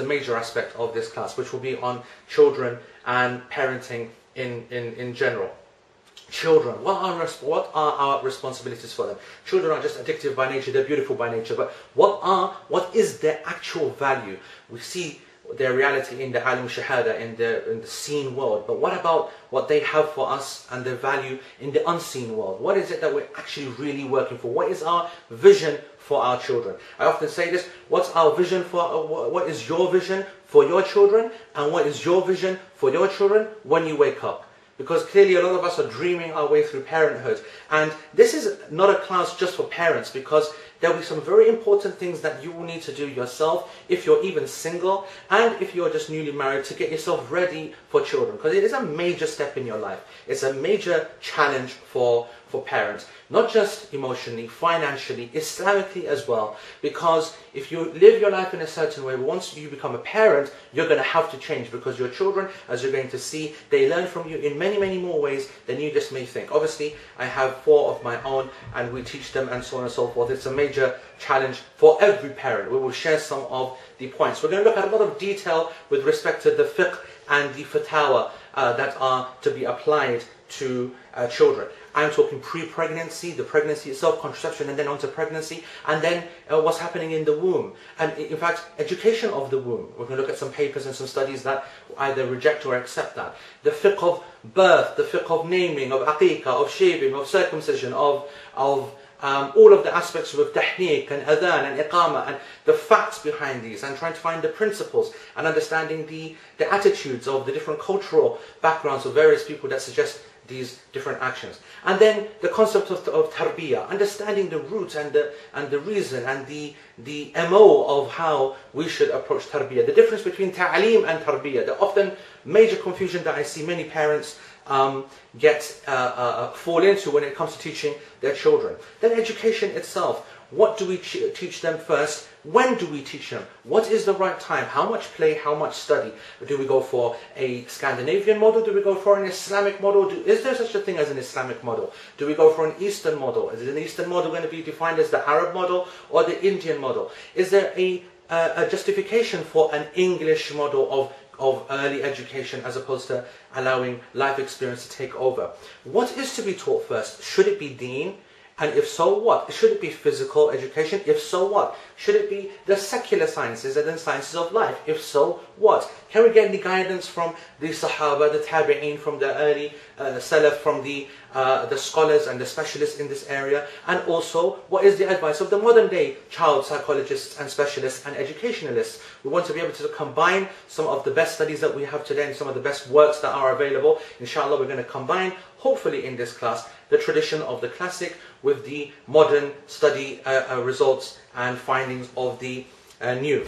the major aspect of this class, which will be on children and parenting in general. Children, what are our responsibilities for them? Children are just addictive by nature, they're beautiful by nature, but what is their actual value? We see their reality in the alim shahada, in the seen world, but what about what they have for us and their value in the unseen world? What is it that we're actually really working for? What is our vision for our children? I often say this, what's our vision for, what is your vision for your children, and what is your vision for your children when you wake up? Because clearly a lot of us are dreaming our way through parenthood. And this is not a class just for parents, because there will be some very important things that you will need to do yourself if you're even single and if you're just newly married, to get yourself ready for children. Because it is a major step in your life. It's a major challenge for parents. Not just emotionally, financially, Islamically as well. Because if you live your life in a certain way, once you become a parent, you're going to have to change, because your children, as you're going to see, they learn from you in many, many more ways than you just may think. Obviously, I have 4 of my own and we teach them and so on and so forth. It's a major challenge for every parent. We will share some of the points. We're going to look at a lot of detail with respect to the fiqh and the fatawa that are to be applied to children. I'm talking pre-pregnancy, the pregnancy itself, contraception, and then onto pregnancy, and then what's happening in the womb. And in fact, education of the womb. We're going to look at some papers and some studies that either reject or accept that. The fiqh of birth, the fiqh of naming, of aqiqah, of shaving, of circumcision, of all of the aspects of tahniq and adhan and iqamah, and the facts behind these, and trying to find the principles and understanding the attitudes of the different cultural backgrounds of various people that suggest these different actions. And then the concept of tarbiyah, understanding the root and the reason and the MO of how we should approach tarbiyah. The difference between ta'aleem and tarbiyah. The often major confusion that I see many parents fall into when it comes to teaching their children. Then education itself. What do we teach them first? When do we teach them? What is the right time? How much play? How much study? Do we go for a Scandinavian model? Do we go for an Islamic model? Is there such a thing as an Islamic model? Do we go for an Eastern model? Is an Eastern model going to be defined as the Arab model or the Indian model? Is there a justification for an English model of early education as opposed to allowing life experience to take over? What is to be taught first? Should it be deen? And if so, what? Should it be physical education? If so, what? Should it be the secular sciences and then sciences of life? If so, what? Can we get any guidance from the Sahaba, the Tabi'een, from the early Salaf, from the scholars and the specialists in this area? And also, what is the advice of the modern day child psychologists and specialists and educationalists? We want to be able to combine some of the best studies that we have today and some of the best works that are available. Inshallah, we're going to combine, hopefully in this class, the tradition of the classic with the modern study results and findings of the new.